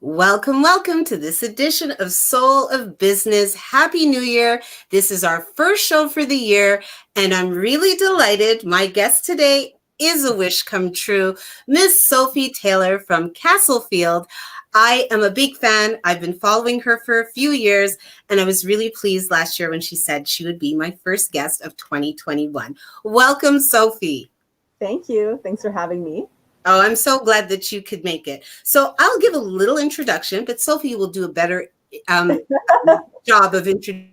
Welcome, welcome to this edition of Soul of Business. Happy New Year. This is our first show for the year, and I'm really delighted. My guest today is a wish come true, Miss Sophie Taylor from Castlefield. I am a big fan. I've been following her for a few years, and I was really pleased last year when she said she would be my first guest of 2021. Welcome, Sophie. Thank you. Thanks for having me. Oh, I'm so glad that you could make it. So I'll give a little introduction, but Sophie will do a better job of introducing.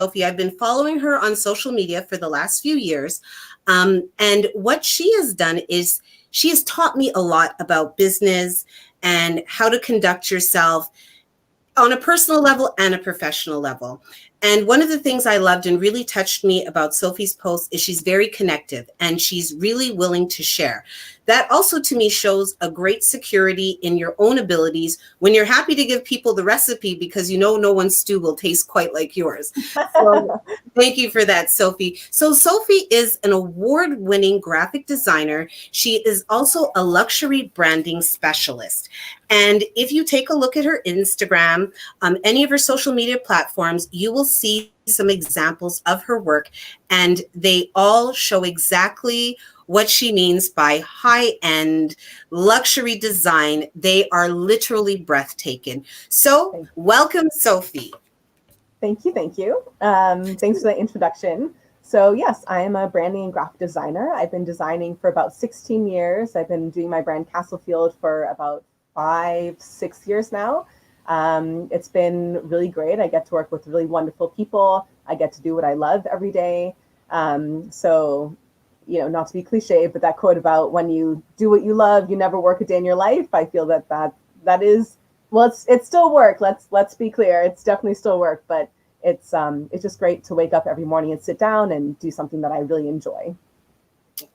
Sophie, I've been following her on social media for the last few years. And what she has done is she has taught me a lot about business and how to conduct yourself on a personal level and a professional level. And one of the things I loved and really touched me about Sophie's post is she's very connective and she's really willing to share. That also to me shows a great security in your own abilities when you're happy to give people the recipe because you know no one's stew will taste quite like yours. So thank you for that, Sophie. So Sophie is an award-winning graphic designer. She is also a luxury branding specialist. And if you take a look at her Instagram, any of her social media platforms, you will see some examples of her work, and they all show exactly what she means by high-end luxury design. They are literally breathtaking. So welcome, Sophie. Thank you. Thanks for the introduction. So yes, I am a branding and graphic designer. I've been designing for about 16 years. I've been doing my brand Castlefield for about 5-6 years now. It's been really great. I get to work with really wonderful people. I get to do what I love every day. So, not to be cliche, but that quote about when you do what you love, you never work a day in your life. I feel that is, well, it's still work. Let's be clear. It's definitely still work, but it's just great to wake up every morning and sit down and do something that I really enjoy.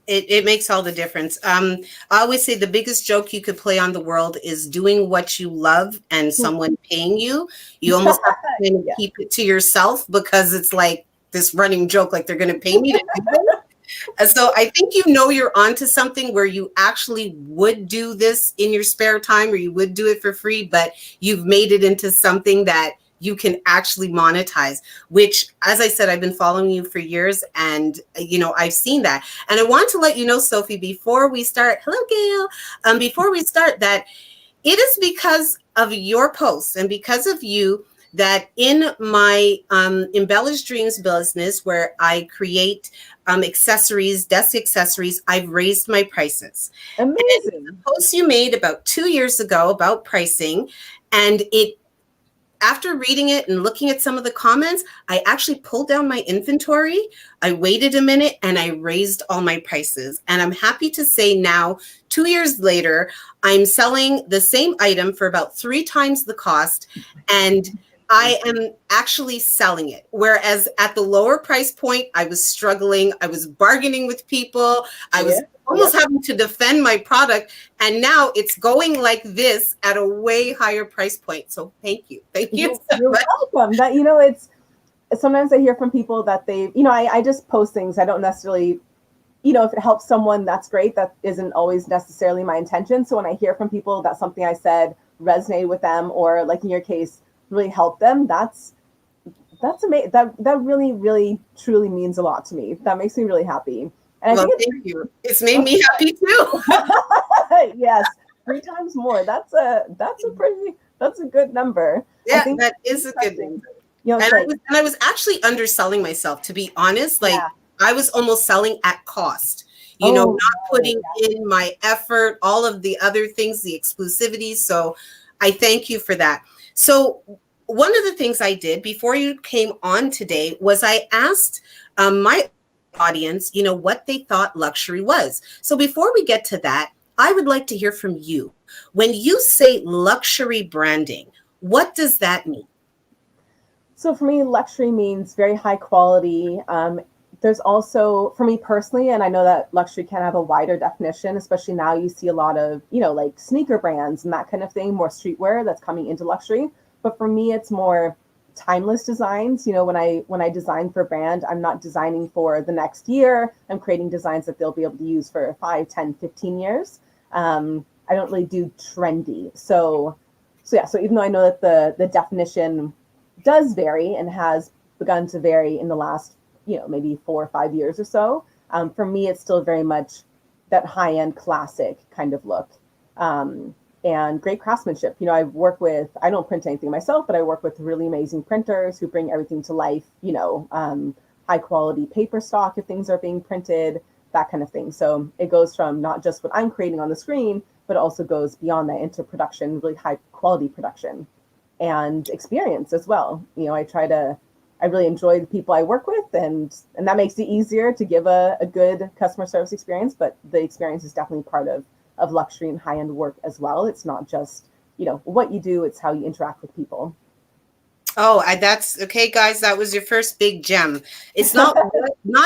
It makes all the difference. I always say the biggest joke you could play on the world is doing what you love and someone paying you. You almost have to kind of keep it to yourself because it's like this running joke, like they're going to pay me to do it. So I think you're onto something where you actually would do this in your spare time or you would do it for free, but you've made it into something that you can actually monetize, which, as I said, I've been following you for years and, I've seen that. And I want to let you know, Sophie, before we start, hello, Gail, before we start that it is because of your posts and because of you that in my Embellished Dreams business, where I create accessories, desk accessories, I've raised my prices. Amazing. And the post you made about 2 years ago about pricing, and after reading it and looking at some of the comments, I actually pulled down my inventory. I waited a minute and I raised all my prices. And I'm happy to say now, 2 years later, I'm selling the same item for about 3 times the cost. And I am actually selling it. Whereas at the lower price point, I was struggling. I was bargaining with people. I was almost having to defend my product. And now it's going like this at a way higher price point. So thank you. Thank you. You're welcome. That, it's sometimes I hear from people that I just post things. I don't necessarily, if it helps someone, that's great. That isn't always necessarily my intention. So when I hear from people that something I said resonated with them, or like in your case, really help them, that's amazing. That really, really, truly means a lot to me. That makes me really happy. And I think thank you. It's made me happy too. Yes, 3 times more. That's a good number. Yeah, that is a good number. I was actually underselling myself, to be honest. I was almost selling at cost. Not putting in my effort, all of the other things, the exclusivity. So I thank you for that. So one of the things I did before you came on today was I asked my audience, what they thought luxury was. So before we get to that, I would like to hear from you. When you say luxury branding, what does that mean? So for me, luxury means very high quality. There's also, for me personally, and I know that luxury can have a wider definition, especially now you see a lot of, like sneaker brands and that kind of thing, more streetwear that's coming into luxury. But for me, it's more timeless designs. When I design for a brand, I'm not designing for the next year. I'm creating designs that they'll be able to use for 5, 10, 15 years. I don't really do trendy. So yeah, so even though I know that the definition does vary and has begun to vary in the last, maybe 4 or 5 years or so, for me, it's still very much that high-end classic kind of look. And great craftsmanship. I don't print anything myself, but I work with really amazing printers who bring everything to life, high quality paper stock if things are being printed, that kind of thing. So it goes from not just what I'm creating on the screen, but also goes beyond that into production, really high quality production and experience as well. I really enjoy the people I work with, and that makes it easier to give a good customer service experience, but the experience is definitely part of luxury and high-end work as well. It's not just, what you do, it's how you interact with people. Oh, that's okay, guys. That was your first big gem. It's not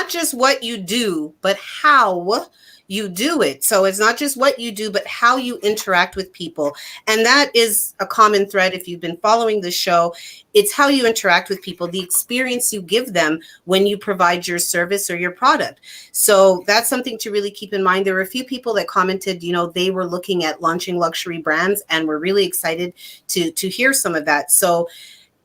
just what you do, but how you do it. So it's not just what you do, but how you interact with people. And that is a common thread. If you've been following the show, it's how you interact with people, the experience you give them when you provide your service or your product. So that's something to really keep in mind. There were a few people that commented, they were looking at launching luxury brands, and we're really excited to hear some of that. So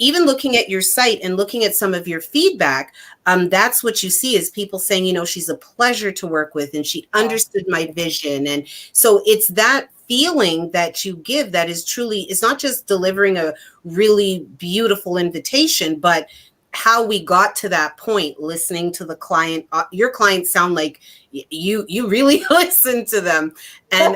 even looking at your site and looking at some of your feedback, that's what you see is people saying, she's a pleasure to work with and she understood my vision. And so it's that feeling that you give that is truly, it's not just delivering a really beautiful invitation, but how we got to that point, listening to the client. Your clients sound like you really listen to them and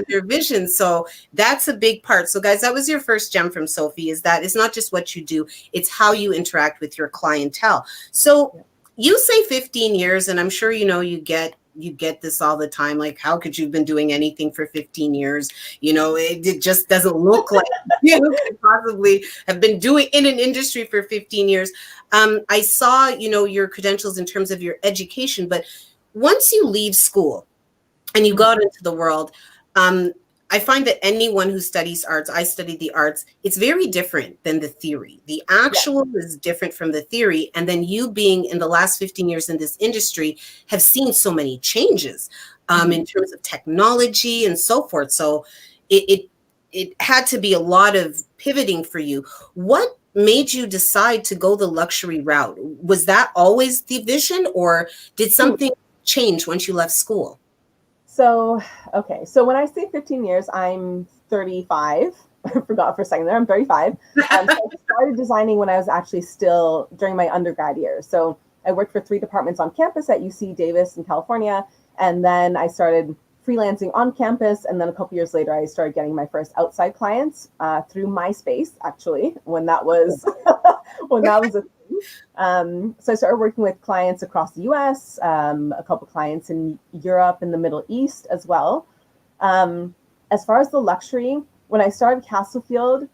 their vision. So that's a big part. So guys, that was your first gem from Sophie, is that it's not just what you do, it's how you interact with your clientele. So you say 15 years, and I'm sure you get this all the time. Like, how could you have been doing anything for 15 years? It just doesn't look like you could possibly have been doing in an industry for 15 years. I saw, your credentials in terms of your education, but once you leave school and you go out into the world, I find that anyone who studies arts, I studied the arts, it's very different than the theory. The actual is different from the theory. And then you being in the last 15 years in this industry have seen so many changes in terms of technology and so forth. So it had to be a lot of pivoting for you. What made you decide to go the luxury route? Was that always the vision, or did something change once you left school? So when I say 15 years, I'm 35. I forgot for a second there. I'm 35. So I started designing when I was actually still during my undergrad years. So I worked for 3 departments on campus at UC Davis in California. And then I started freelancing on campus. And then a couple years later, I started getting my first outside clients through MySpace, actually, when that was a so I started working with clients across the US, a couple clients in Europe and the Middle East as well. As far as the luxury, when I started Castlefield,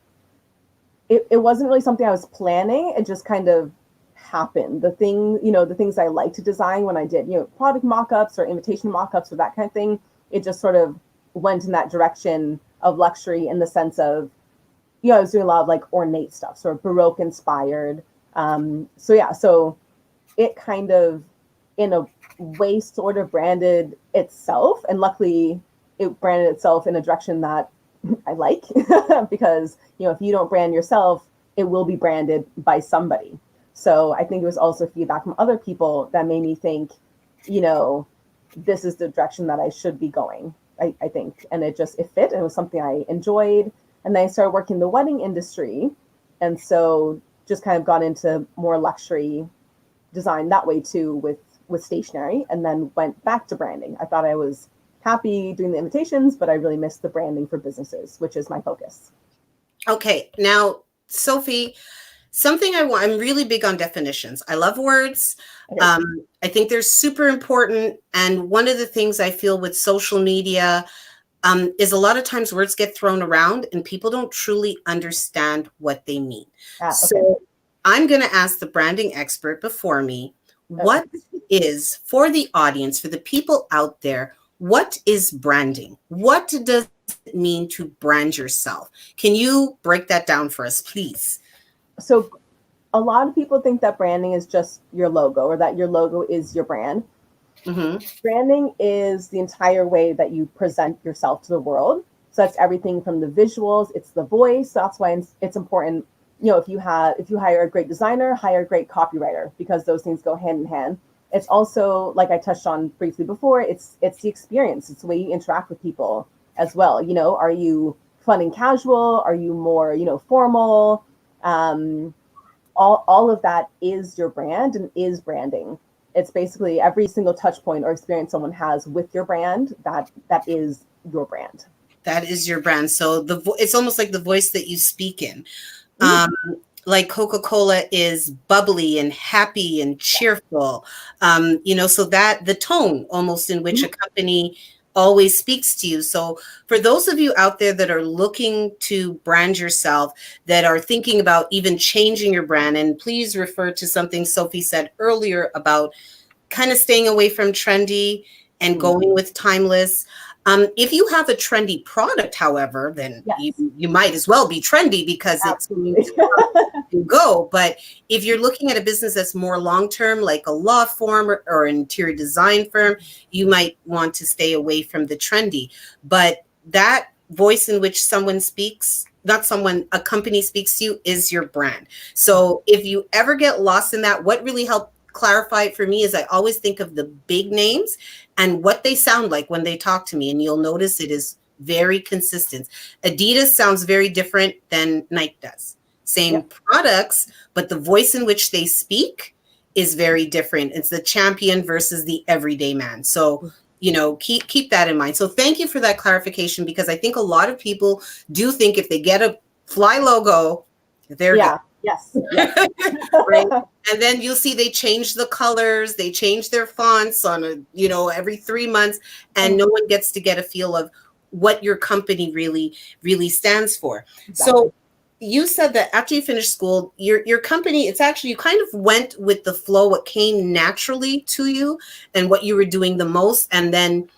it wasn't really something I was planning. It just kind of happened. The things I like to design when I did, product mock-ups or invitation mock-ups or that kind of thing, it just sort of went in that direction of luxury in the sense of, I was doing a lot of like ornate stuff, sort of Baroque inspired. So it kind of, in a way, sort of branded itself. And luckily, it branded itself in a direction that I like, because, if you don't brand yourself, it will be branded by somebody. So I think it was also feedback from other people that made me think, this is the direction that I should be going, I think. And it fit, and it was something I enjoyed. And then I started working in the wedding industry. And so just kind of got into more luxury design that way too, with stationery, and then went back to branding. I thought I was happy doing the invitations, but I really missed the branding for businesses, which is my focus. Okay. Now, Sophie, something I'm really big on definitions. I love words. Okay. I think they're super important. And one of the things I feel with social media is a lot of times words get thrown around and people don't truly understand what they mean. Okay. So I'm going to ask the branding expert before me, what is, for the audience, for the people out there, what is branding? What does it mean to brand yourself? Can you break that down for us, please? So a lot of people think that branding is just your logo, or that your logo is your brand. Mm-hmm. Branding is the entire way that you present yourself to the world. So that's everything from the visuals, it's the voice. That's why it's important, if you hire a great designer, hire a great copywriter, because those things go hand in hand. It's also, like I touched on briefly before, it's the experience. It's the way you interact with people as well. Are you fun and casual? Are you more, formal? All of that is your brand and is branding. It's basically every single touch point or experience someone has with your brand, that is your brand. That is your brand. So it's almost like the voice that you speak in. Like Coca-Cola is bubbly and happy and cheerful. So that the tone almost in which a company always speaks to you. So for those of you out there that are looking to brand yourself, that are thinking about even changing your brand, and please refer to something Sophie said earlier about kind of staying away from trendy and going with timeless. If you have a trendy product, however, then you might as well be trendy, because Absolutely. it's going to go. But if you're looking at a business that's more long-term, like a law firm or an interior design firm, you might want to stay away from the trendy. But that voice in which someone speaks, a company speaks to you, is your brand. So if you ever get lost in that, what really helped clarify it for me is I always think of the big names and what they sound like when they talk to me. And you'll notice it is very consistent. Adidas sounds very different than Nike does. Same products, but the voice in which they speak is very different. It's the champion versus the everyday man. So, keep that in mind. So thank you for that clarification, because I think a lot of people do think if they get a fly logo, they're good. Yes. Right? And then you'll see they change the colors, they change their fonts on every 3 months, and no one gets to get a feel of what your company really, really stands for. Exactly. So you said that after you finished school, your company, it's actually, you kind of went with the flow, what came naturally to you and what you were doing the most. And then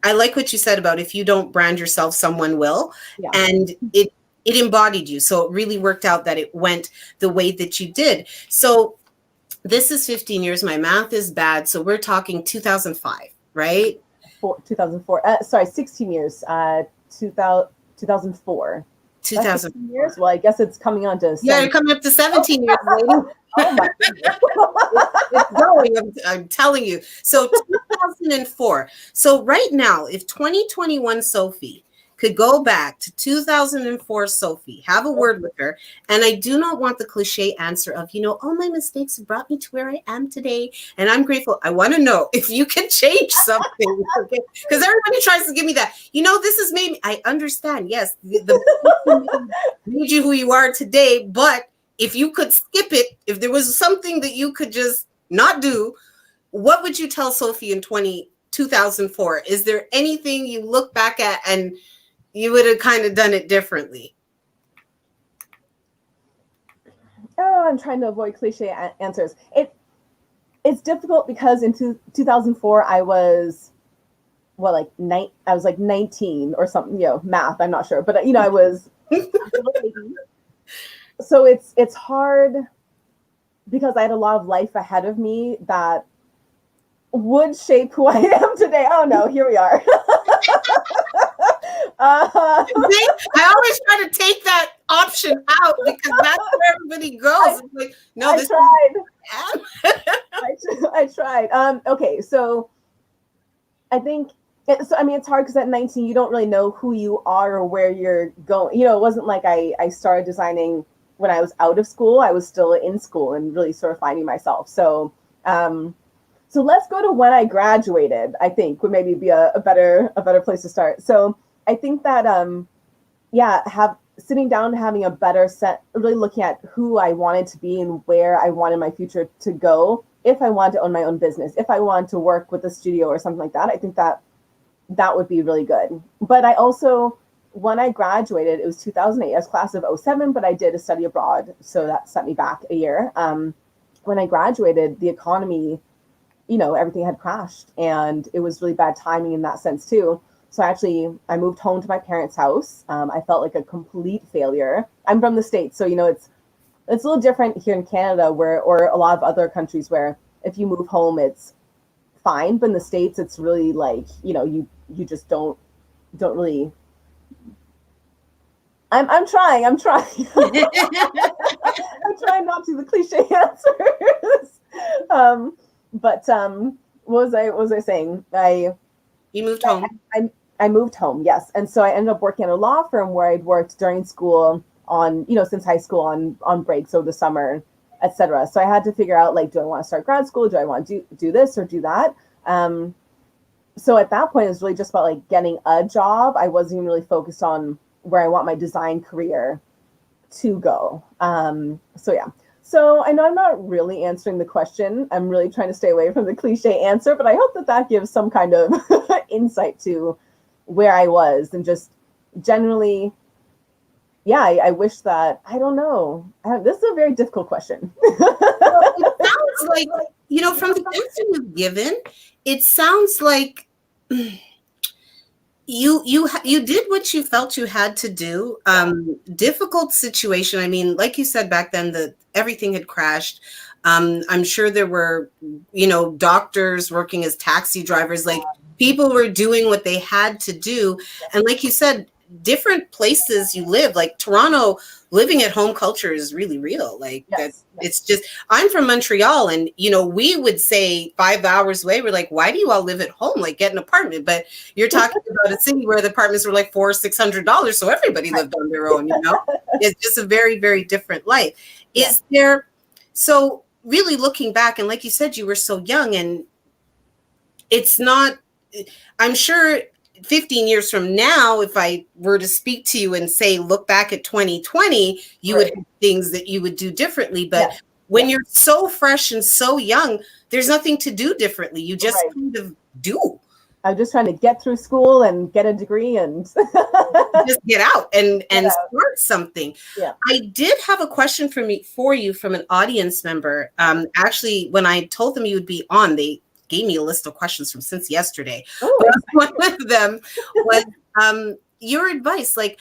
I like what you said about if you don't brand yourself, someone will. And it embodied you. So it really worked out that it went the way that you did. So this is 15 years. My math is bad. So we're talking 2005, right? 2004. 16 years. 2004. 2004 years. Well, I guess it's coming on to 17. You're coming up to 17 years, lady. Oh my goodness. It's going, I'm telling you. So 2004. So right now, if 2021 Sophie could go back to 2004 Sophie, have a word with her, and I do not want the cliche answer of, all my mistakes have brought me to where I am today, and I'm grateful. I want to know if you can change something, okay? Because everybody tries to give me that. This is maybe, I understand, yes, the made you who you are today, but if you could skip it, if there was something that you could just not do, what would you tell Sophie in 2004? Is there anything you look back at and you would have kind of done it differently? Oh, I'm trying to avoid cliche answers. It's difficult because in 2004 I was I was like 19 or something, math, I'm not sure, but I was so it's hard because I had a lot of life ahead of me that would shape who I am today. Oh no, here we are. I always try to take that option out because that's where everybody goes. It's like, no, I tried. Okay, so I think it's hard because at 19 you don't really know who you are or where you're going. It wasn't like I started designing when I was out of school. I was still in school and really sort of finding myself. So so let's go to when I graduated, I think would maybe be a better place to start. So I think that sitting down, having a better set, really looking at who I wanted to be and where I wanted my future to go. If I wanted to own my own business, if I wanted to work with a studio or something like that, I think that would be really good. But I also, when I graduated, it was 2008. I was class of 07, but I did a study abroad, so that set me back a year. When I graduated, the economy, everything had crashed, and it was really bad timing in that sense too. So I moved home to my parents' house. I felt like a complete failure. I'm from the States, so it's a little different here in Canada, or a lot of other countries where if you move home, it's fine. But in the States, it's really like, you just don't really I'm trying. I'm trying. I'm trying not to the cliche answers. But what was I saying? You moved home. I moved home, yes. And so I ended up working at a law firm where I'd worked during school on, since high school on breaks over the summer, etc. So I had to figure out, like, do I want to start grad school? Do I want to do this or do that? So at that point, it was really just about like getting a job. I wasn't even really focused on where I want my design career to go. So yeah. So I know I'm not really answering the question. I'm really trying to stay away from the cliche answer, but I hope that gives some kind of insight to where I was, and just generally, yeah, I wish that, I don't know. This is a very difficult question. Well, it sounds like, from the answer you've given, it sounds like you did what you felt you had to do. Difficult situation. I mean, like you said, back then everything had crashed. I'm sure there were, doctors working as taxi drivers, like people were doing what they had to do. And like you said, different places you live, like Toronto, living at home culture is really real. Like that, it's just, I'm from Montreal, and we would say 5 hours away, we're like, why do you all live at home? Like, get an apartment. But you're talking about a city where the apartments were like $400-$600, so everybody lived on their own. It's just a very, very different life. Is there? So really looking back, and like you said, you were so young, and it's not, I'm sure 15 years from now, if I were to speak to you and say, look back at 2020, you would have things that you would do differently. But when you're so fresh and so young, there's nothing to do differently. You just kind of do. I'm just trying to get through school and get a degree and just get out and start something. Yeah. I did have a question for you from an audience member. Actually, when I told them you would be on, they gave me a list of questions from since yesterday. One of them was your advice, like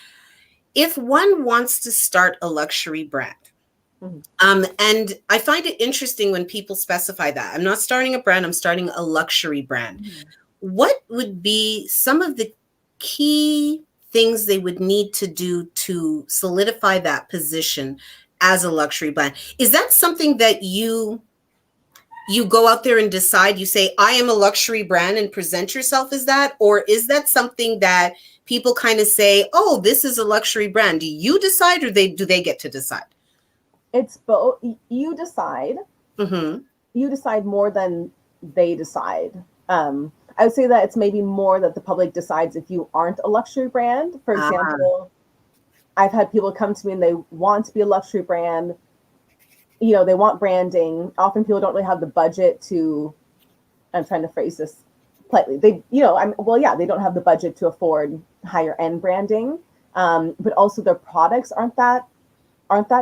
if one wants to start a luxury brand. And I find it interesting when people specify that. I'm not starting a brand, I'm starting a luxury brand. What would be some of the key things they would need to do to solidify that position as a luxury brand? Is that something that you go out there and decide, you say, I am a luxury brand, and present yourself as that? Or is that something that people kind of say, oh, this is a luxury brand? Do you decide, or do they get to decide? It's both. You decide. You decide more than they decide. I would say that it's maybe more that the public decides if you aren't a luxury brand. For example, I've had people come to me and they want to be a luxury brand. They want branding. Often people don't really have the budget to, I'm trying to phrase this politely. They don't have the budget to afford higher end branding. But also their products aren't that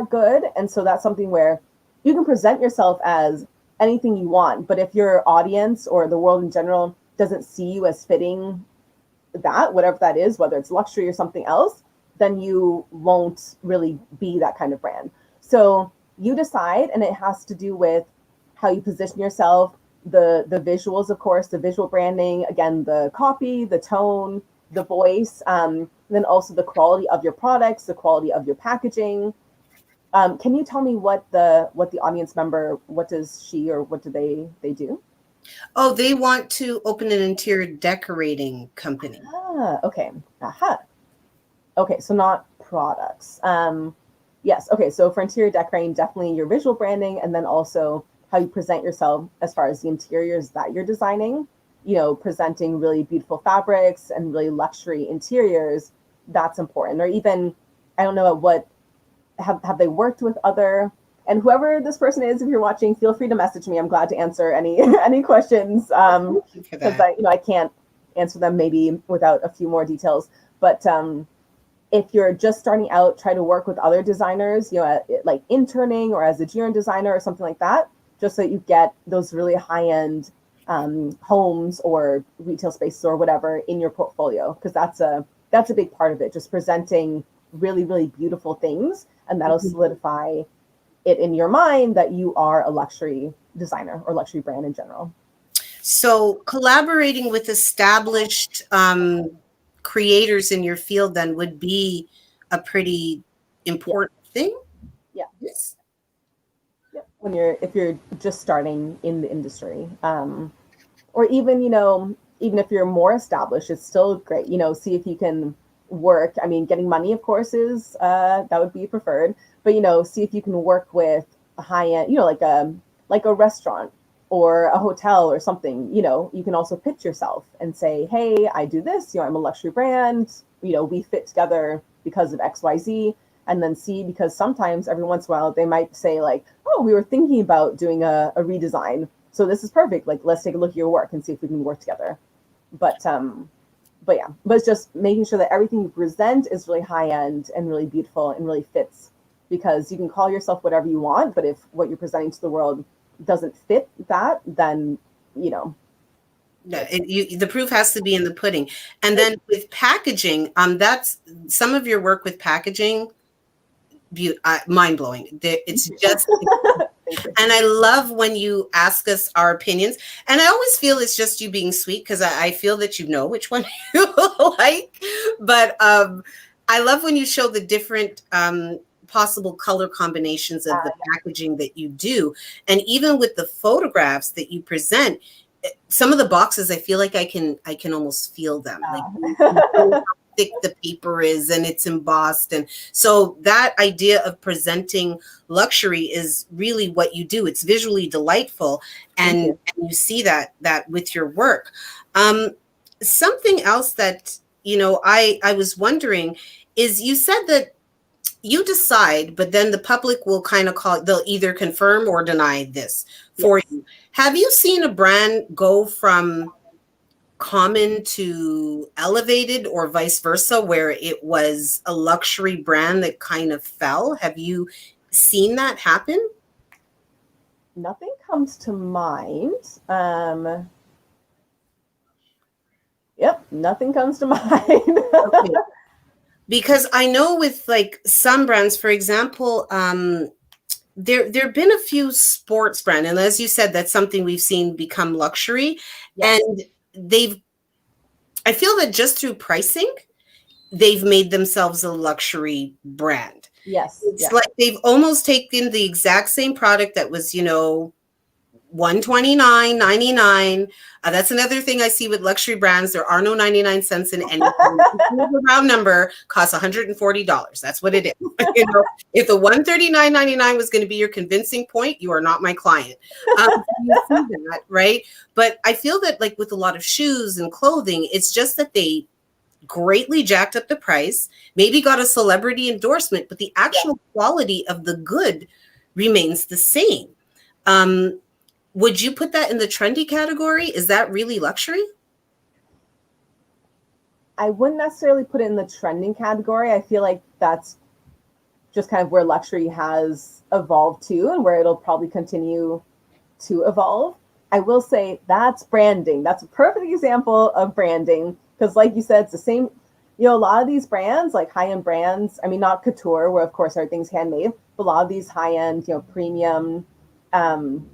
good. And so that's something where you can present yourself as anything you want, but if your audience or the world in general doesn't see you as fitting that, whatever that is, whether it's luxury or something else, then you won't really be that kind of brand. So you decide, and it has to do with how you position yourself, the visuals, of course, the visual branding, again, the copy, the tone, the voice, then also the quality of your products, the quality of your packaging. Can you tell me what the audience member, what does she or what do they do? Oh, they want to open an interior decorating company. Okay. Okay, so not products. Yes. Okay, so for interior decorating, definitely your visual branding, and then also how you present yourself as far as the interiors that you're designing. Presenting really beautiful fabrics and really luxury interiors. That's important. Or even, I don't know what. Have they worked with other, and whoever this person is, if you're watching, feel free to message me. I'm glad to answer any questions, because I can't answer them maybe without a few more details. But if you're just starting out, try to work with other designers, like interning or as a junior designer or something like that, just so that you get those really high-end homes or retail spaces or whatever in your portfolio, because that's a big part of it, just presenting really, really beautiful things. And that'll solidify it in your mind that you are a luxury designer or luxury brand in general. So collaborating with established creators in your field then would be a pretty important thing. Yeah. Yes. Yep. If you're just starting in the industry, or even, even if you're more established, it's still great. See if you can work. I mean, getting money, of course, is that would be preferred. But see if you can work with a high end, like a restaurant or a hotel or something. You can also pitch yourself and say, hey, I do this. I'm a luxury brand. We fit together because of XYZ. And then see, because sometimes every once in a while they might say like, oh, we were thinking about doing a redesign. So this is perfect. Like, let's take a look at your work and see if we can work together. But yeah, but it's just making sure that everything you present is really high end and really beautiful and really fits, because you can call yourself whatever you want, but if what you're presenting to the world doesn't fit that, then No, the proof has to be in the pudding. And then with packaging, that's some of your work with packaging. Mind blowing. It's just, and I love when you ask us our opinions. And I always feel it's just you being sweet, because I feel that you know which one you like. But I love when you show the different possible color combinations of the packaging that you do, and even with the photographs that you present. Some of the boxes, I feel like I can almost feel them. Like thick the paper is, and it's embossed. And so that idea of presenting luxury is really what you do. It's visually delightful, and you see that with your work. Something else that I was wondering is, you said that you decide, but then the public will kind of they'll either confirm or deny this for you. Have you seen a brand go from common to elevated, or vice versa, where it was a luxury brand that kind of fell? Have you seen that happen? Nothing comes to mind. Yep, nothing comes to mind. Okay. Because I know with like some brands, for example, there have been a few sports brands, and as you said, that's something we've seen become luxury. Yes. And I feel that just through pricing, they've made themselves a luxury brand. Yes. It's like they've almost taken the exact same product that was, $129.99. That's another thing I see with luxury brands. There are no 99 cents in anything. The round number costs $140. That's what it is. If the $139.99 was going to be your convincing point, you are not my client. You see that, right? But I feel that like with a lot of shoes and clothing, it's just that they greatly jacked up the price, maybe got a celebrity endorsement, but the actual quality of the good remains the same. Would you put that in the trendy category? Is that really luxury? I wouldn't necessarily put it in the trending category. I feel like that's just kind of where luxury has evolved to, and where it'll probably continue to evolve. I will say that's branding. That's a perfect example of branding, because like you said, it's the same, a lot of these brands, like high-end brands, I mean, not couture, where of course everything's handmade, but a lot of these high-end, premium,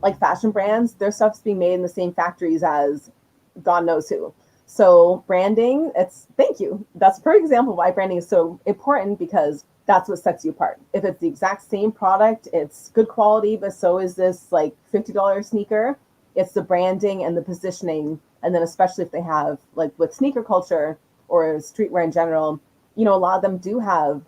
like fashion brands, their stuff's being made in the same factories as God knows who. So branding, thank you. That's a perfect example of why branding is so important, because that's what sets you apart. If it's the exact same product, it's good quality, but so is this like $50 sneaker. It's the branding and the positioning. And then especially if they have, like with sneaker culture or streetwear in general, a lot of them do have,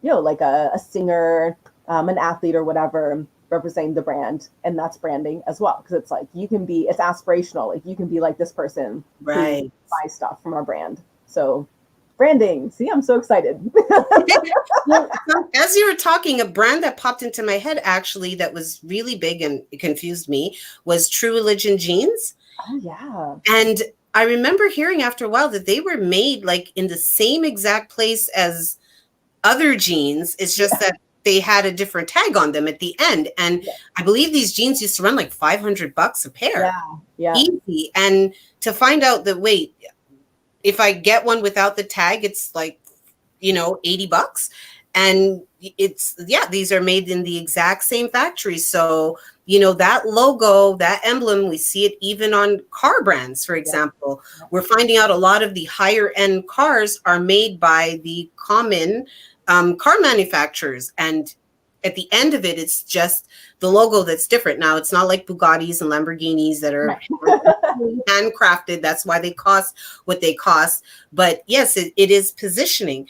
like a singer, an athlete or whatever, representing the brand, and that's branding as well, because it's like it's aspirational, like you can be like this person, right, who buys stuff from our brand. So branding, see, I'm so excited. Well, as you were talking, a brand that popped into my head actually that was really big and it confused me was True Religion jeans. Oh yeah. And I remember hearing after a while that they were made like in the same exact place as other jeans. It's just that they had a different tag on them at the end. And I believe these jeans used to run like $500 a pair. Yeah. Easy. And to find out that, wait, if I get one without the tag, it's like, $80. And these are made in the exact same factory. So, that logo, that emblem, we see it even on car brands, for example. We're finding out a lot of the higher end cars are made by the common car manufacturers, and at the end of it, it's just the logo that's different. Now, it's not like Bugattis and Lamborghinis that are handcrafted. That's why they cost what they cost. But yes, it is positioning.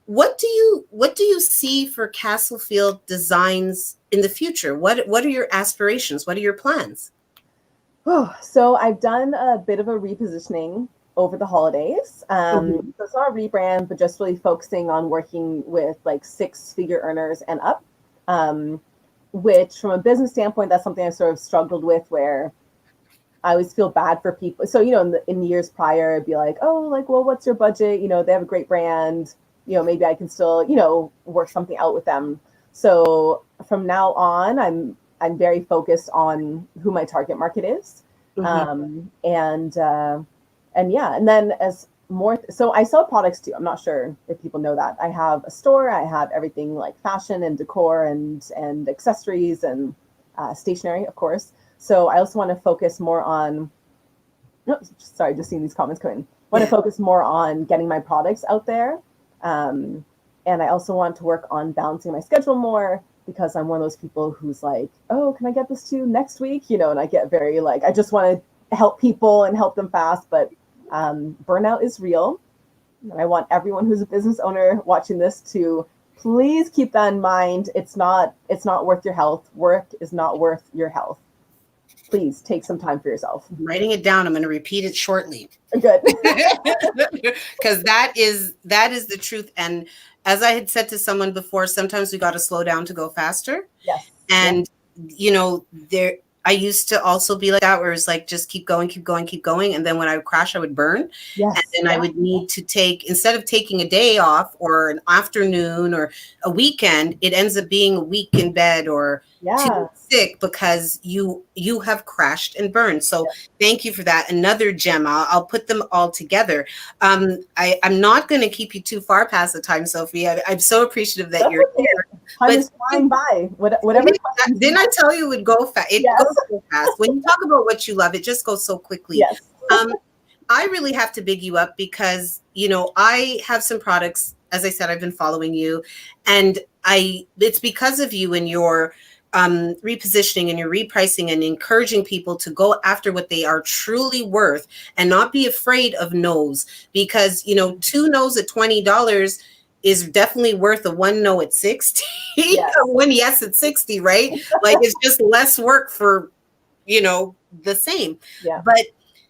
What do you see for Castlefield Designs in the future? What are your aspirations? What are your plans? Oh, so I've done a bit of a repositioning over the holidays. So it's not a rebrand, but just really focusing on working with like 6-figure earners and up, which from a business standpoint, that's something I sort of struggled with, where I always feel bad for people. So, in the years prior, I'd be like, oh, like, well, what's your budget? They have a great brand. Maybe I can still, work something out with them. So from now on, I'm very focused on who my target market is. And then as more, so I sell products too. I'm not sure if people know that. I have a store. I have everything like fashion and decor and accessories and stationery, of course. So I also want to focus more on, sorry, just seeing these comments come in. I want to focus more on getting my products out there. And I also want to work on balancing my schedule more, because I'm one of those people who's like, oh, can I get this to you next week? And I get very like, I just want to help people and help them fast, but burnout is real. And I want everyone who's a business owner watching this to please keep that in mind. It's not worth your health. Work is not worth your health. Please take some time for yourself. I'm writing it down. I'm going to repeat it shortly. Good. Because that is the truth. And as I had said to someone before, sometimes we got to slow down to go faster. Yes. And, I used to also be like that, where it's like, just keep going, keep going, keep going. And then when I would crash, I would burn. Yes. And then I would need to take, instead of taking a day off or an afternoon or a weekend, it ends up being a week in bed or 2 sick, because you have crashed and burned. So thank you for that. Another gem. I'll put them all together. I'm not going to keep you too far past the time, Sophie. I'm so appreciative that you're here. Time is flying by. Whatever. Didn't I tell you it would go fast? It goes so fast. When you talk about what you love, it just goes so quickly. Yes. I really have to big you up, because, I have some products. As I said, I've been following you, and it's because of you and your repositioning and your repricing and encouraging people to go after what they are truly worth and not be afraid of no's, because, 2 no's at $20 is definitely worth a 1 no at 60 or 1 yes at 60, right? Like, it's just less work for, the same. Yeah. But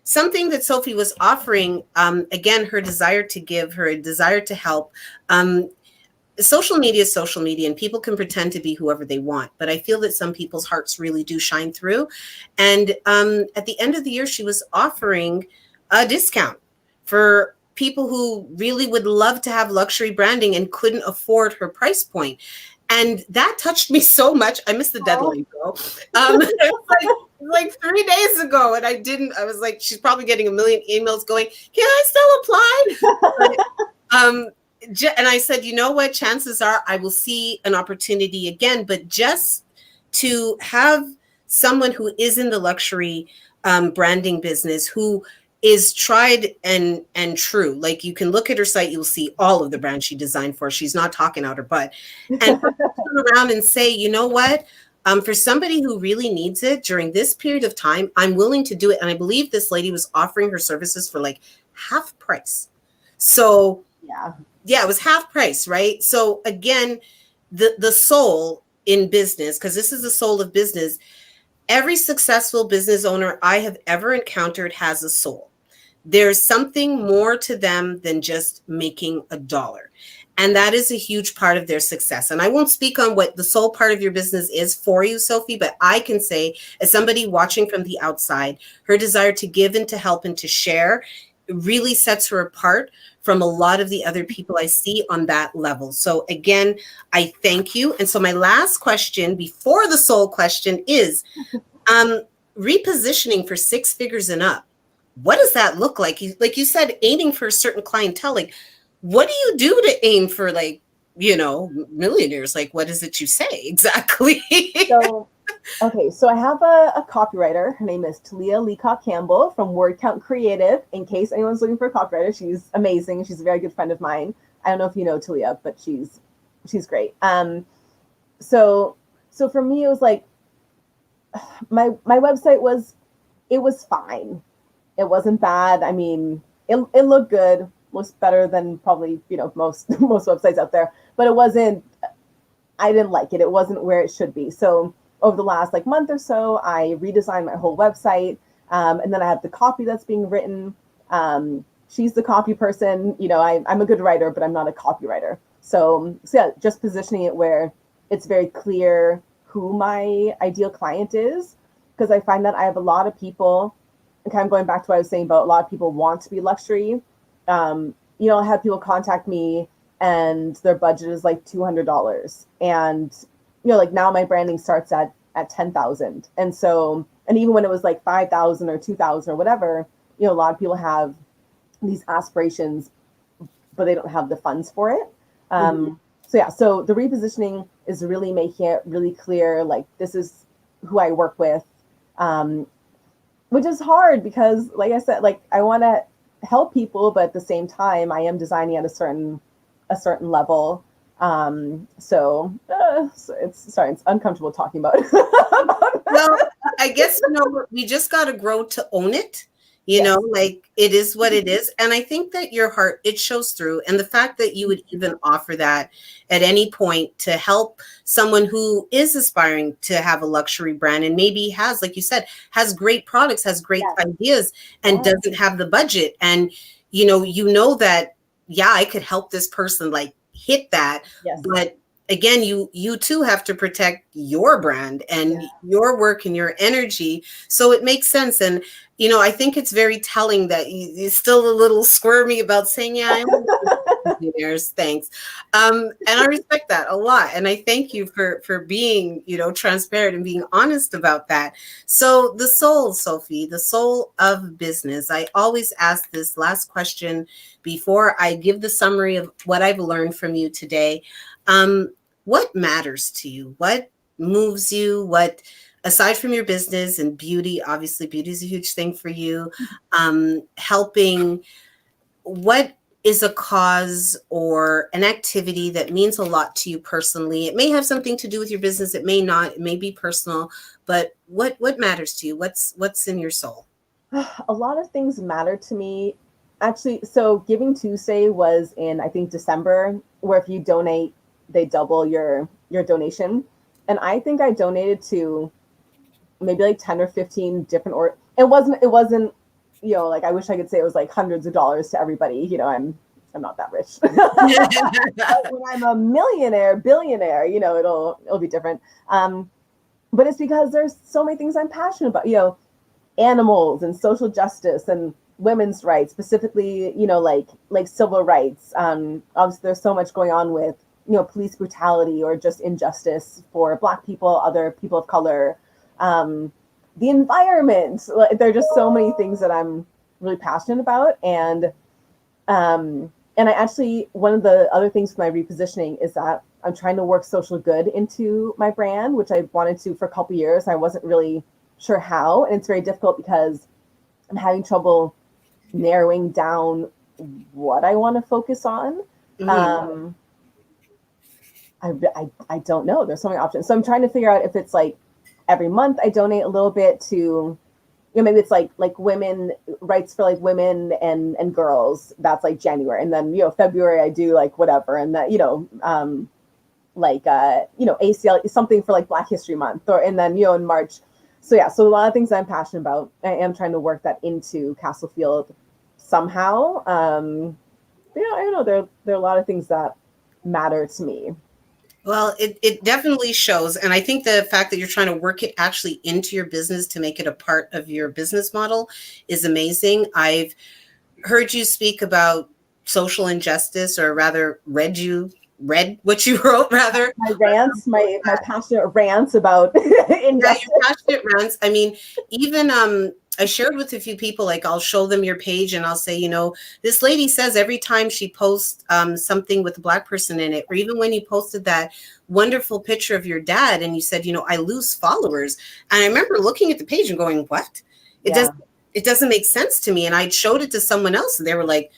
something that Sophie was offering, again, her desire to give, her desire to help. Social media is social media, and people can pretend to be whoever they want. But I feel that some people's hearts really do shine through. And at the end of the year, she was offering a discount for people who really would love to have luxury branding and couldn't afford her price point. And that touched me so much. I missed the deadline, though. Like 3 days ago, and I was like, she's probably getting a million emails going, can I still apply? And I said, you know what, chances are I will see an opportunity again, but just to have someone who is in the luxury branding business, who is tried and true. Like, you can look at her site, you'll see all of the brands she designed for. She's not talking out her butt. And turn around and say, you know what? For somebody who really needs it during this period of time, I'm willing to do it. And I believe this lady was offering her services for like half price. So yeah, it was half price, right? So again, the soul in business, because this is the soul of business. Every successful business owner I have ever encountered has a soul. There's something more to them than just making a dollar. And that is a huge part of their success. And I won't speak on what the soul part of your business is for you, Sophie, but I can say, as somebody watching from the outside, her desire to give and to help and to share really sets her apart from a lot of the other people I see on that level. So again, I thank you. And so my last question before the soul question is repositioning for 6 figures and up. What does that look like? Like you said, aiming for a certain clientele. Like, what do you do to aim for, like, millionaires? Like, what is it you say exactly? So I have a copywriter. Her name is Talia Leacock Campbell from Word Count Creative. In case anyone's looking for a copywriter, she's amazing. She's a very good friend of mine. I don't know if you know Talia, but she's great. So for me, it was like my website was fine. It wasn't bad. I mean, it looked good, looks better than probably most most websites out there, but it wasn't. I didn't like it. It wasn't where it should be. So over the last like month or so, I redesigned my whole website, and then I have the copy that's being written. She's the copy person. I'm a good writer, but I'm not a copywriter. So yeah, just positioning it where it's very clear who my ideal client is, because I find that I have a lot of people, and kind of going back to what I was saying about a lot of people want to be luxury. I have people contact me and their budget is like $200, and like now my branding starts at 10,000, and even when it was like 5,000 or 2,000 or whatever, a lot of people have these aspirations, but they don't have the funds for it. So the repositioning is really making it really clear, like this is who I work with, which is hard because, like I said, like I want to help people, but at the same time, I am designing at a certain level. So it's uncomfortable talking about. Well, I guess we just got to grow to own it. Like it is what it is. And I think that your heart, it shows through. And the fact that you would even offer that at any point to help someone who is aspiring to have a luxury brand and maybe has, like you said, has great products, has great ideas, and doesn't have the budget. And, that, yeah, I could help this person like hit that. Yes. But again, you too have to protect your brand and your work and your energy. So it makes sense. And, I think it's very telling that you're still a little squirmy about saying, yeah, I'm engineers. Thanks. And I respect that a lot. And I thank you for being, transparent and being honest about that. So the soul, Sophie, the soul of business. I always ask this last question before I give the summary of what I've learned from you today. What matters to you? What moves you? What, aside from your business and beauty, obviously beauty is a huge thing for you, helping, what is a cause or an activity that means a lot to you personally? It may have something to do with your business. It may not, it may be personal, but what matters to you? What's in your soul? A lot of things matter to me. Actually, so Giving Tuesday was in, I think, December, where if you donate, they double your donation. And I think I donated to maybe like 10 or 15 different, or it wasn't, like, I wish I could say it was like hundreds of dollars to everybody. I'm not that rich. But when I'm a millionaire, billionaire, it'll be different. But it's because there's so many things I'm passionate about, animals and social justice and women's rights, specifically, like civil rights. Obviously there's so much going on with, police brutality or just injustice for Black people, other people of color, the environment. There are just so many things that I'm really passionate about. And I actually, one of the other things with my repositioning is that I'm trying to work social good into my brand, which I wanted to for a couple of years. I wasn't really sure how. And it's very difficult because I'm having trouble narrowing down what I want to focus on. Mm-hmm. I don't know. There's so many options. So I'm trying to figure out if it's like every month I donate a little bit to, maybe it's like women rights for like women and girls. That's like January. And then, February I do like whatever. And that, ACL, something for like Black History Month, and then, in March. So yeah, so a lot of things I'm passionate about. I am trying to work that into Castlefield somehow. I don't know. There are a lot of things that matter to me. Well, it definitely shows. And I think the fact that you're trying to work it actually into your business to make it a part of your business model is amazing. I've heard you speak about social injustice, or rather read what you wrote, rather. My rants, my passionate rants about injustice. Yeah, your passionate rants. I mean, even I shared with a few people, like I'll show them your page and I'll say, this lady says every time she posts something with a Black person in it, or even when you posted that wonderful picture of your dad and you said, I lose followers. And I remember looking at the page and going, what? It doesn't make sense to me. And I showed it to someone else and they were like,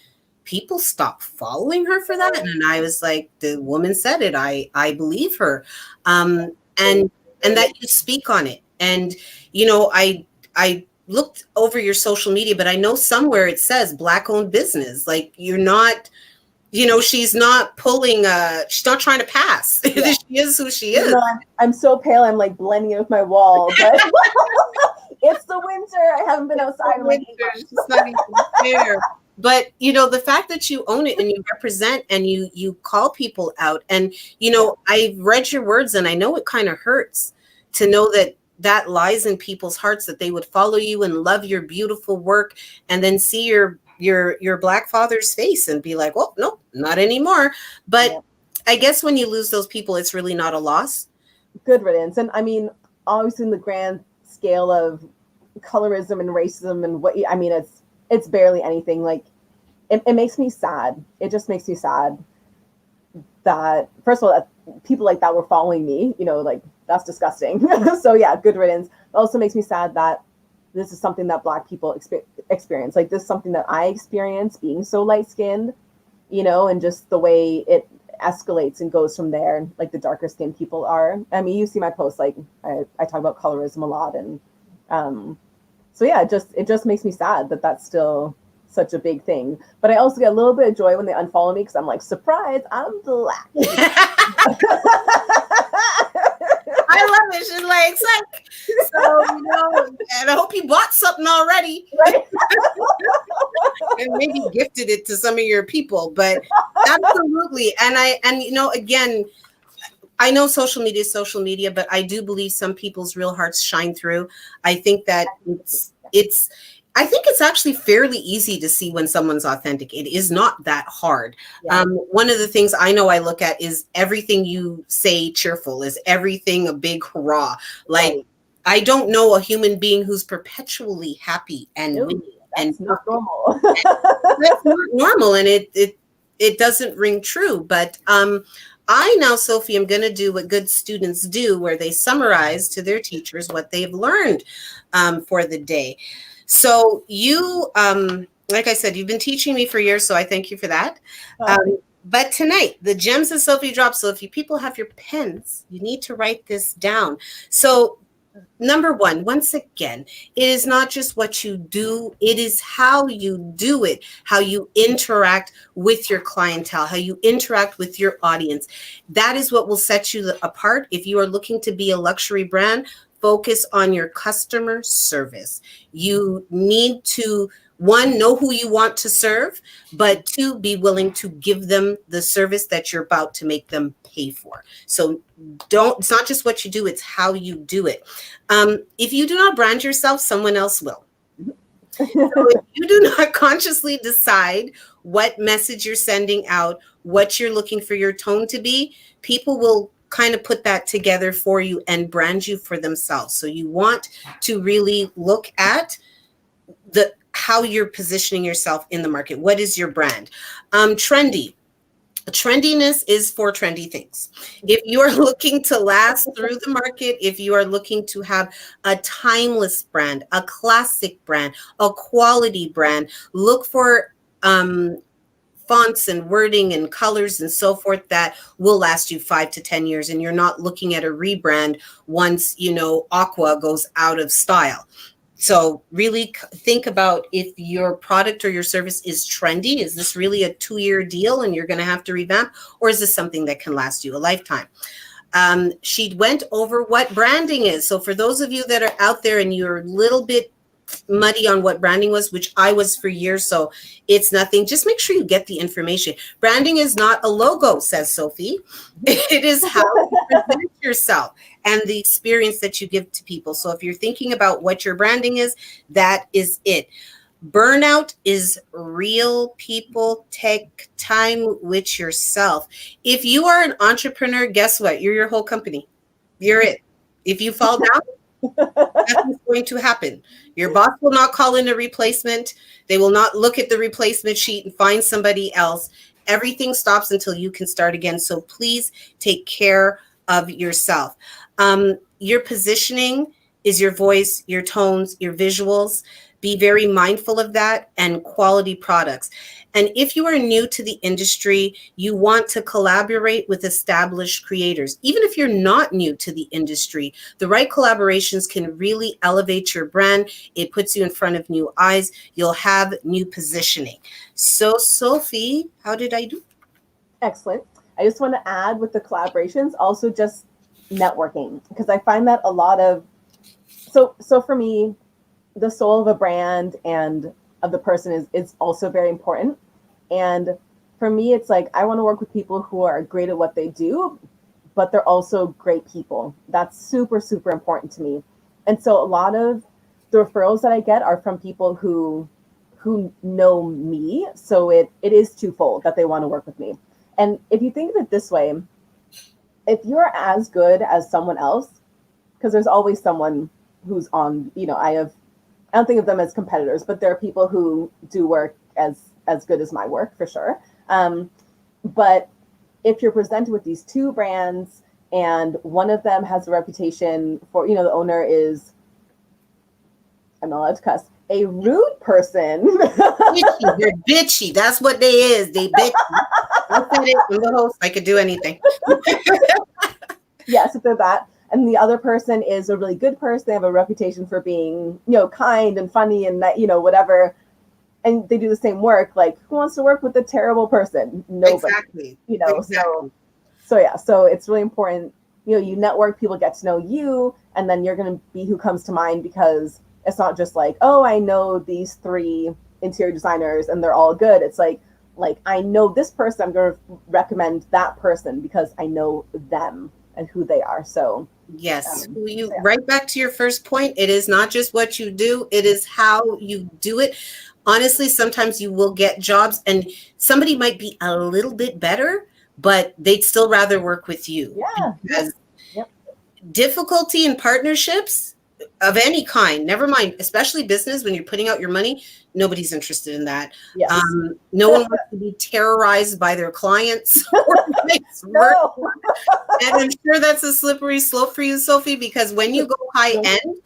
people stopped following her for that. And I was like, the woman said it. I believe her. And that you speak on it. And, I looked over your social media, but I know somewhere it says Black owned business. Like, you're not, she's not she's not trying to pass. Yeah. She is who she is. I'm so pale. I'm like blending in with my wall, but it's the winter. I haven't been outside in like 8 months. It's not even fair. But, the fact that you own it and you represent and you call people out, and, I've read your words, and I know it kind of hurts to know that lies in people's hearts, that they would follow you and love your beautiful work and then see your Black father's face and be like, well, no, not anymore. But I guess when you lose those people, it's really not a loss. Good riddance. And I mean, obviously in the grand scale of colorism and racism and it's barely anything. Like, it makes me sad. It just makes me sad that, first of all, that people like that were following me, like, that's disgusting. So yeah, good riddance. It also makes me sad that this is something that Black people experience. Like, this is something that I experience being so light-skinned, and just the way it escalates and goes from there, like the darker skinned people are. I mean, you see my posts, like I talk about colorism a lot, and so yeah, it just makes me sad that that's still such a big thing. But I also get a little bit of joy when they unfollow me, because I'm like, surprise, I'm Black. I love it. She's like, so, and I hope you bought something already. Right? And maybe gifted it to some of your people, but absolutely. Again, I know social media is social media, but I do believe some people's real hearts shine through. I think that I think it's actually fairly easy to see when someone's authentic. It is not that hard. Yeah. One of the things I know I look at is everything you say cheerful. Is everything a big hurrah? Like, right. I don't know a human being who's perpetually happy and winning. That's not normal. That's not normal, and it doesn't ring true. But I now, Sophie, am going to do what good students do, where they summarize to their teachers what they've learned for the day. So you, like I said, you've been teaching me for years, so I thank you for that. But tonight, the gems that Sophie dropped. So if you people have your pens, you need to write this down. So number one, once again, it is not just what you do, it is how you do it, how you interact with your clientele, how you interact with your audience. That is what will set you apart. If you are looking to be a luxury brand, focus on your customer service. You need to, one, know who you want to serve, but two, be willing to give them the service that you're about to make them pay for. So it's not just what you do, it's how you do it. If you do not brand yourself, someone else will. So if you do not consciously decide what message you're sending out, what you're looking for your tone to be, people will kind of put that together for you and brand you for themselves. So you want to really look at how you're positioning yourself in the market. What is your brand? Trendy. Trendiness is for trendy things. If you are looking to last through the market, if you are looking to have a timeless brand, a classic brand, a quality brand, look for fonts and wording and colors and so forth that will last you 5 to 10 years. And you're not looking at a rebrand once, Aqua goes out of style. So really think about if your product or your service is trendy. Is this really a 2-year deal and you're going to have to revamp? Or is this something that can last you a lifetime? She went over what branding is. So for those of you that are out there and you're a little bit muddy on what branding was, which I was for years, so it's nothing. Just make sure you get the information. Branding is not a logo, says Sophie. It is how you present yourself and the experience that you give to people. So if you're thinking about what your branding is, that is it. Burnout is real, people. Take time with yourself. If you are an entrepreneur, guess what? You're your whole company. You're it. If you fall down, nothing's going to happen. Your boss will not call in a replacement. They will not look at the replacement sheet and find somebody else. Everything stops until you can start again. So please take care of yourself. Your positioning is your voice, your tones, your visuals. Be very mindful of that, and quality products. And if you are new to the industry, you want to collaborate with established creators. Even if you're not new to the industry, the right collaborations can really elevate your brand. It puts you in front of new eyes. You'll have new positioning. So, Sophie, how did I do? Excellent. I just want to add with the collaborations, also just networking, because I find that a lot of, so for me, the soul of a brand and of the person is also very important. And for me, it's like, I want to work with people who are great at what they do, but they're also great people. That's super, super important to me. And so a lot of the referrals that I get are from people who know me. So it is twofold that they want to work with me. And if you think of it this way, if you're as good as someone else, because there's always someone who's on, I don't think of them as competitors, but there are people who do work as good as my work for sure. But if you're presented with these two brands and one of them has a reputation for, the owner is, I'm not allowed to cuss, a rude person. Bitchy, they're bitchy. That's what they is. They bitchy. I said it. I'm the host. I could do anything. Yes, if they're that. And the other person is a really good person. They have a reputation for being, kind and funny and that, whatever. And they do the same work. Like, who wants to work with a terrible person? Nobody. Exactly. Exactly. So yeah. So it's really important. You network, people get to know you, and then you're going to be who comes to mind, because it's not just like, oh, I know these 3 interior designers and they're all good. It's like I know this person. I'm going to recommend that person because I know them and who they are. So yes, right back to your first point. It is not just what you do, it is how you do it. Honestly, sometimes you will get jobs and somebody might be a little bit better, but they'd still rather work with you. Yeah. Because difficulty in partnerships of any kind, never mind, especially business, when you're putting out your money, nobody's interested in that. Yes. No one wants to be terrorized by their clients. No. And I'm sure that's a slippery slope for you, Sophie, because when you go high end,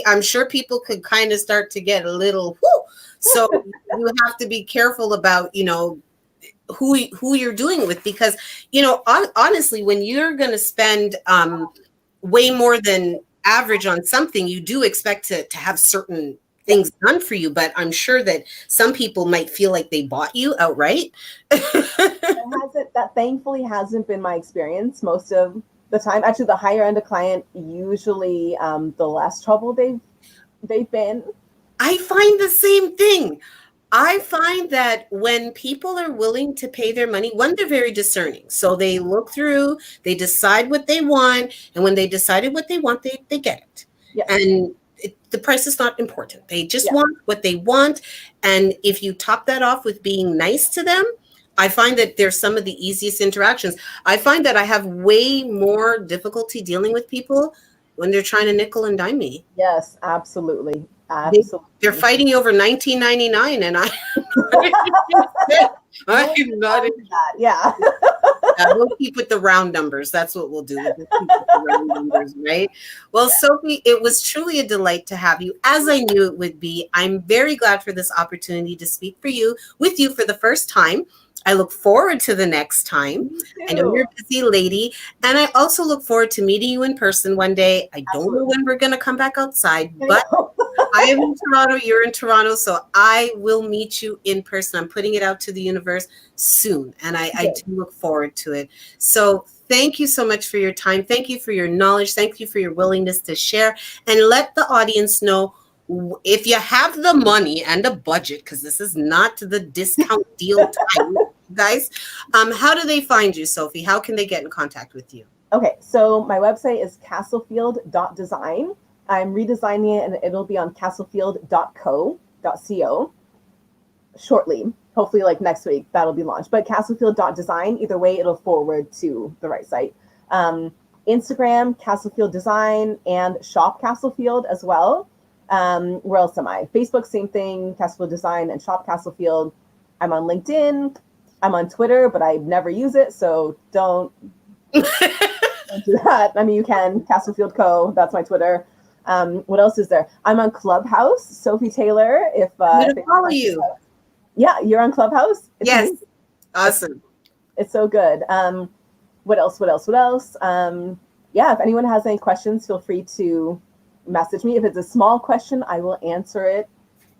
I'm sure people could kind of start to get a little whoo. So you have to be careful about, who you're doing with, because, honestly, when you're going to spend way more than average on something, you do expect to have certain things done for you. But I'm sure that some people might feel like they bought you outright. That thankfully hasn't been my experience most of the time. Actually, the higher end of client, usually the less trouble they've been. I find the same thing. I find that when people are willing to pay their money, one, they're very discerning. So they look through, they decide what they want. And when they decided what they want, they get it. Yes. And the price is not important. They just want what they want. And if you top that off with being nice to them, I find that they're some of the easiest interactions. I find that I have way more difficulty dealing with people when they're trying to nickel and dime me. Yes, absolutely. They're fighting over $19.99, and I'm not into that. Yeah. We'll keep with the round numbers. That's what we'll do. We'll keep with the round numbers, right? Well, Sophie, it was truly a delight to have you, as I knew it would be. I'm very glad for this opportunity to speak with you for the first time. I look forward to the next time. I know you're a busy lady. And I also look forward to meeting you in person one day. I don't know when we're going to come back outside, but I am in Toronto. You're in Toronto. So I will meet you in person. I'm putting it out to the universe soon. And I do look forward to it. So thank you so much for your time. Thank you for your knowledge. Thank you for your willingness to share, and let the audience know, if you have the money and a budget, because this is not the discount deal time, guys, how do they find you, Sophie? How can they get in contact with you? Okay, so my website is castlefield.design. I'm redesigning it, and it'll be on castlefield.co shortly. Hopefully, like next week, that'll be launched. But castlefield.design, either way, it'll forward to the right site. Instagram, Castlefield Design, and Shop Castlefield as well. Where else am I? Facebook, same thing, Castlefield Design and Shop Castlefield. I'm on LinkedIn. I'm on Twitter, but I never use it, so don't do that. I mean, you can, Castlefield Co. That's my Twitter. What else is there? I'm on Clubhouse, Sophie Taylor. I'm going If to anyone follow wants to you. know. Yeah, you're on Clubhouse. It's Yes. amazing. Awesome. It's so good. What else? What else? What else? Yeah, if anyone has any questions, feel free to message me. If it's a small question, I will answer it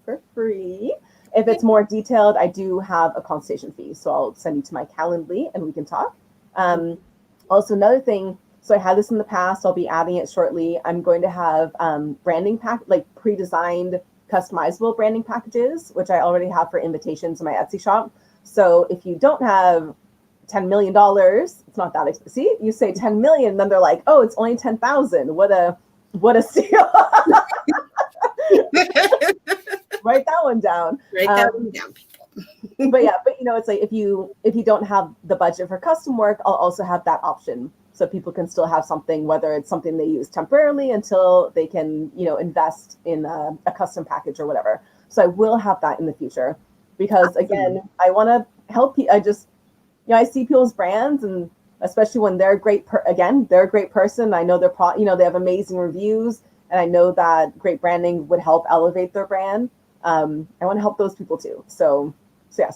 for free. If it's more detailed, I do have a consultation fee. So I'll send you to my Calendly and we can talk. Also, another thing, so I had this in the past, I'll be adding it shortly. I'm going to have branding like pre-designed customizable branding packages, which I already have for invitations in my Etsy shop. So if you don't have $10 million, it's not that expensive. See, you say 10 million, then they're like, oh, it's only 10,000. What a steal. Write that one down. Write that one down, people. But it's like if you don't have the budget for custom work, I'll also have that option. So people can still have something, whether it's something they use temporarily until they can, invest in a custom package or whatever. So I will have that in the future because again, I want to help you. I see people's brands, and especially when they're great. They're a great person. I know they have amazing reviews, and I know that great branding would help elevate their brand. I want to help those people too. So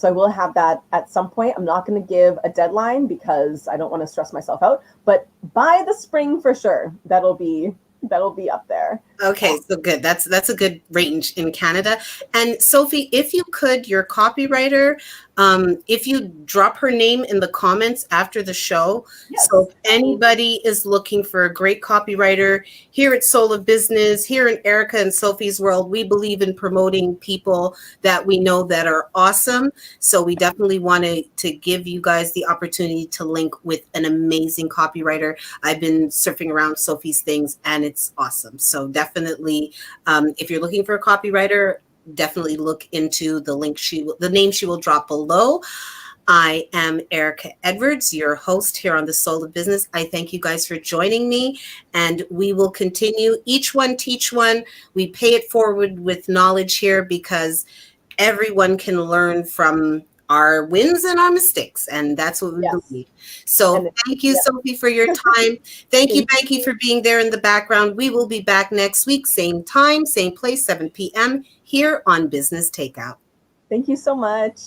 I will have that at some point. I'm not going to give a deadline because I don't want to stress myself out, but by the spring for sure, that'll be up there. Okay, so good. That's a good range in Canada. And Sophie, if you could, your copywriter, if you drop her name in the comments after the show, Yes. So if anybody is looking for a great copywriter here at Soul of Business, here in Erica and Sophie's world, we believe in promoting people that we know that are awesome. So we definitely wanted to give you guys the opportunity to link with an amazing copywriter. I've been surfing around Sophie's things and it's awesome. So definitely, if you're looking for a copywriter, definitely look into the name she will drop below. I am Erica Edwards, your host here on the Soul of Business. I thank you guys for joining me, and we will continue. Each one teach one. We pay it forward with knowledge here because everyone can learn from our wins and our mistakes, and that's what we believe. So thank you, Sophie, for your time. Thank you, Banki, for being there in the background. We will be back next week, same time, same place, 7 p.m. here on Business Takeout. Thank you so much.